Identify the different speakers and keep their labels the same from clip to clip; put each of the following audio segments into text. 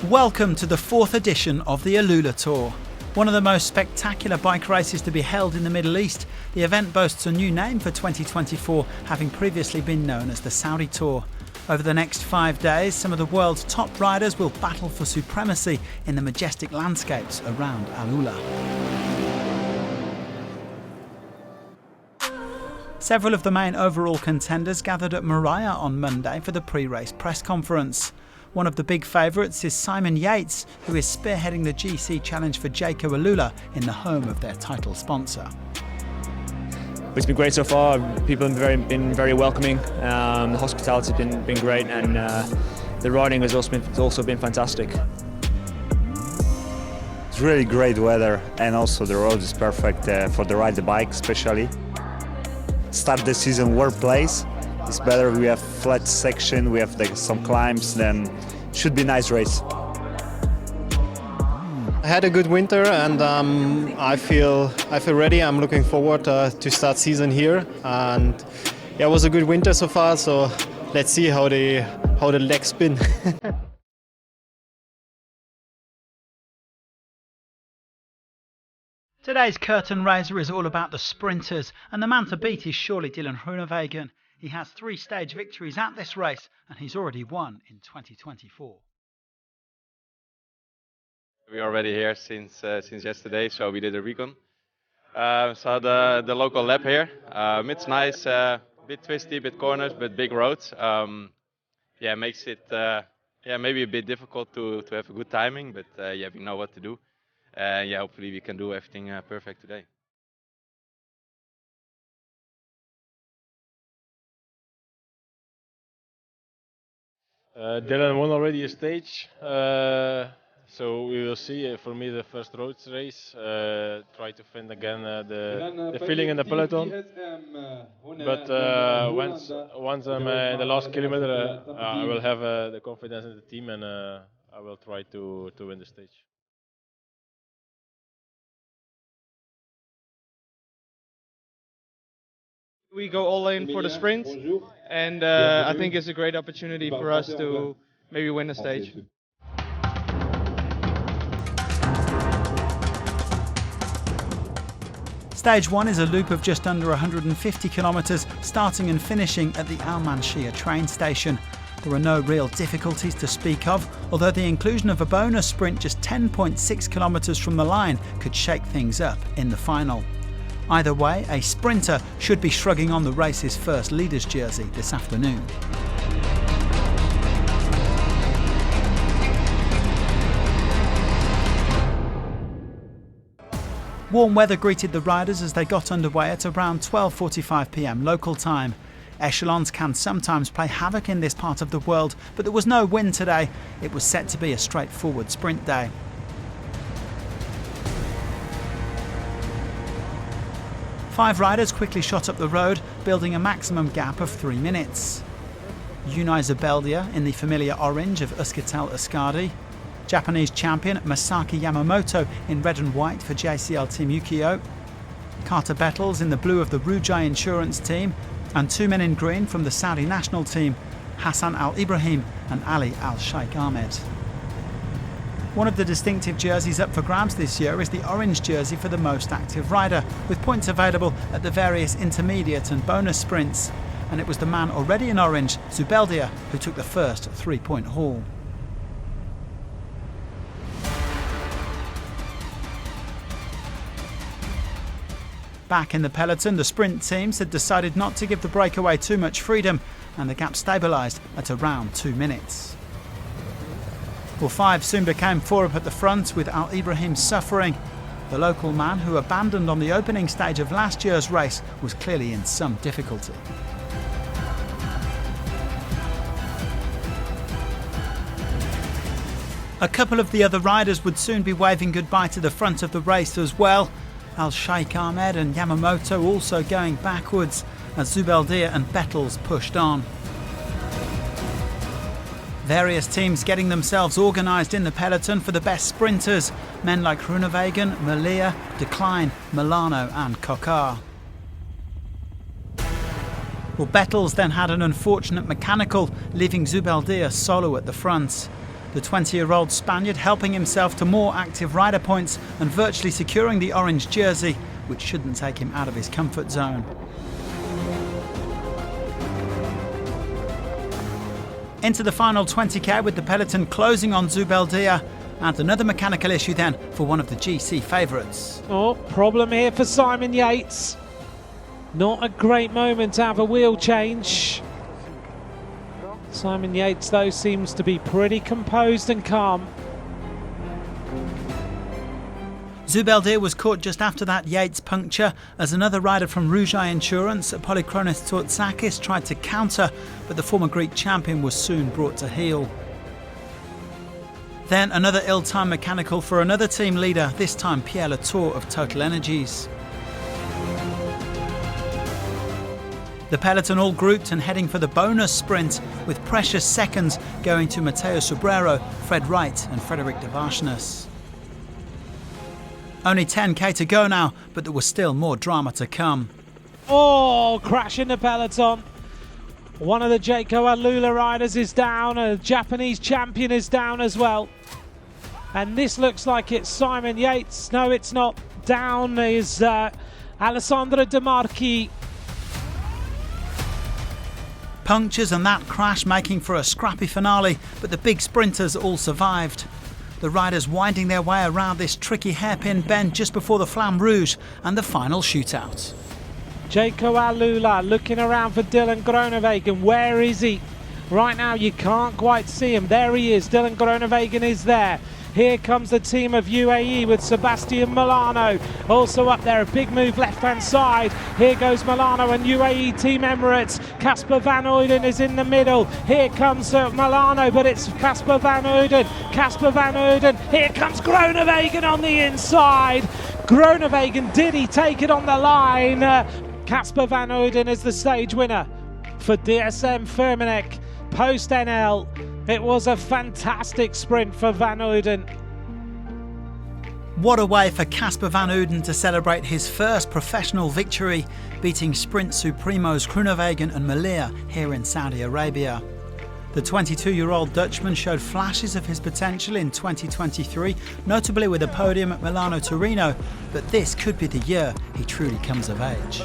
Speaker 1: Welcome to the 4th edition of the AlUla Tour. One of the most spectacular bike races to be held in the Middle East, the event boasts a new name for 2024, having previously been known as the Saudi Tour. Over the next 5 days, some of the world's top riders will battle for supremacy in the majestic landscapes around AlUla. Several of the main overall contenders gathered at Moriah on Monday for the pre-race press conference. One of the big favourites is Simon Yates, who is spearheading the GC Challenge for Jayco AlUla in the home of their title sponsor.
Speaker 2: It's been great so far. People have been very welcoming. The hospitality has been great, and the riding has also been fantastic.
Speaker 3: It's really great weather, and also the road is perfect for the ride the bike, especially. Start the season workplace. It's better. We have flat section. We have some climbs. Then should be a nice race.
Speaker 4: I had a good winter, and I feel ready. I'm looking forward to start season here, and yeah, it was a good winter so far. So let's see how the legs spin.
Speaker 1: Today's curtain raiser is all about the sprinters, and the man to beat is surely Dylan Groenewegen. He has 3 stage victories at this race, and he's already won in 2024.
Speaker 5: We're already here since yesterday, so we did a recon. So the local lap here, it's nice, a bit twisty, bit corners, but big roads. Yeah, makes it maybe a bit difficult to have a good timing, but yeah, we know what to do. Yeah, hopefully we can do everything perfect today.
Speaker 6: Dylan won already a stage, so we will see. For me, the first road race, try to find again the feeling in the peloton. But once I'm in the last kilometer, I will have the confidence in the team, and I will try to win the stage.
Speaker 7: We go all in for the sprint, and I think it's a great opportunity for us to maybe win a stage.
Speaker 1: Stage 1 is a loop of just under 150 kilometres, starting and finishing at the Al Manshia train station. There are no real difficulties to speak of, although the inclusion of a bonus sprint just 10.6 kilometres from the line could shake things up in the final. Either way, a sprinter should be shrugging on the race's first leader's jersey this afternoon. Warm weather greeted the riders as they got underway at around 12:45 p.m. local time. Echelons can sometimes play havoc in this part of the world, but there was no wind today. It was set to be a straightforward sprint day. Five riders quickly shot up the road, building a maximum gap of 3 minutes. Unai Zubeldia in the familiar orange of Euskaltel-Euskadi, Japanese champion Masaki Yamamoto in red and white for JCL Team Ukio, Carter Bettles in the blue of the Rujai Insurance team, and 2 men in green from the Saudi national team, Hassan Al-Ibrahim and Ali Al-Sheikh Ahmed. One of the distinctive jerseys up for grabs this year is the orange jersey for the most active rider, with points available at the various intermediate and bonus sprints. And it was the man already in orange, Zubeldia, who took the first 3-point haul. Back in the peloton, the sprint teams had decided not to give the breakaway too much freedom, and the gap stabilised at around 2 minutes. Well, 5 soon became 4 up at the front, with Al-Ibrahim suffering. The local man, who abandoned on the opening stage of last year's race, was clearly in some difficulty. A couple of the other riders would soon be waving goodbye to the front of the race as well. Al-Sheikh Ahmed and Yamamoto also going backwards as Zubeldia and Bettles pushed on. Various teams getting themselves organised in the peloton for the best sprinters, men like Groenewegen, Malia, Decline, Milano and Kokar. Well, Bettles then had an unfortunate mechanical, leaving Zubeldia solo at the front. The 20-year-old Spaniard helping himself to more active rider points and virtually securing the orange jersey, which shouldn't take him out of his comfort zone. Into the final 20k with the peloton closing on Zubeldia, and another mechanical issue then for one of the GC favourites.
Speaker 8: Oh, problem here for Simon Yates. Not a great moment to have a wheel change. Simon Yates, though, seems to be pretty composed and calm.
Speaker 1: Zubeldia was caught just after that Yates puncture as another rider from Rougai Insurance, Polychronis Tsourtzakis, tried to counter, but the former Greek champion was soon brought to heel. Then another ill-timed mechanical for another team leader, this time Pierre Latour of Total Energies. The peloton all grouped and heading for the bonus sprint, with precious seconds going to Matteo Sobrero, Fred Wright and Frederic de Varshness. Only 10k to go now, but there was still more drama to come.
Speaker 8: Oh, crash in the peloton. One of the AlUla riders is down, a Japanese champion is down as well. And this looks like it's Simon Yates. No, it's not. Down is Alessandro De Marchi.
Speaker 1: Punctures and that crash making for a scrappy finale, but the big sprinters all survived. The riders winding their way around this tricky hairpin bend just before the Flamme Rouge and the final shootout.
Speaker 8: AlUla looking around for Dylan Groenewegen. Where is he? Right now you can't quite see him. There he is. Dylan Groenewegen is there. Here comes the team of UAE with Sebastian Milano. Also up there, a big move left-hand side. Here goes Milano and UAE Team Emirates. Casper van Uden is in the middle. Here comes Milano, but it's Casper van Uden. Casper van Uden. Here comes Groenewegen on the inside. Groenewegen, did he take it on the line? Casper van Uden is the stage winner for dsm-firmenich PostNL. It was a fantastic sprint for Van Uden.
Speaker 1: What a way for Casper van Uden to celebrate his first professional victory, beating sprint supremos Groenewegen and Melir here in Saudi Arabia. The 22-year-old Dutchman showed flashes of his potential in 2023, notably with a podium at Milano-Torino, but this could be the year he truly comes of age.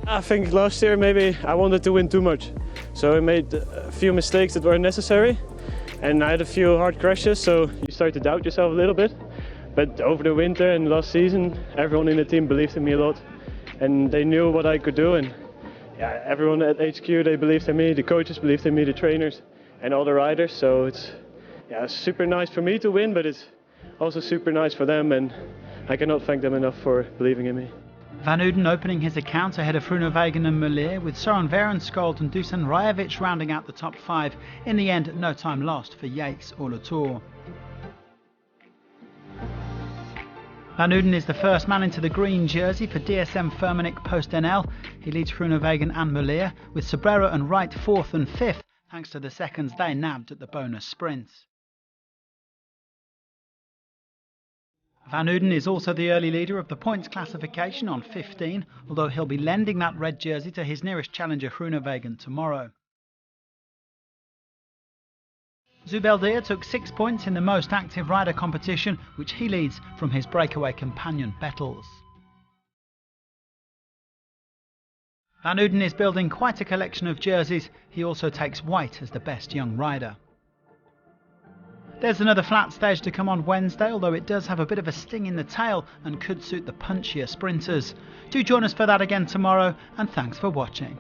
Speaker 9: I think last year maybe I wanted to win too much. So I made a few mistakes that weren't necessary, and I had a few hard crashes, so you start to doubt yourself a little bit. But over the winter and last season, everyone in the team believed in me a lot, and they knew what I could do. And yeah, everyone at HQ, they believed in me, the coaches believed in me, the trainers and all the riders. So it's super nice for me to win, but it's also super nice for them, and I cannot thank them enough for believing in me.
Speaker 1: Van Uden opening his account ahead of Groenewegen and Melir, with Søren Werenskjold and Dusan Rajovic rounding out the top 5. In the end, no time lost for Yates or Latour. Van Uden is the first man into the green jersey for dsm-firmenich PostNL. He leads Groenewegen and Melir, with Sobrero and Wright 4th and 5th, thanks to the seconds they nabbed at the bonus sprints. Van Uden is also the early leader of the points classification on 15, although he'll be lending that red jersey to his nearest challenger Groenewegen tomorrow. Zubeldia took 6 points in the most active rider competition, which he leads from his breakaway companion Bettels. Van Uden is building quite a collection of jerseys. He also takes white as the best young rider. There's another flat stage to come on Wednesday, although it does have a bit of a sting in the tail and could suit the punchier sprinters. Do join us for that again tomorrow, and thanks for watching.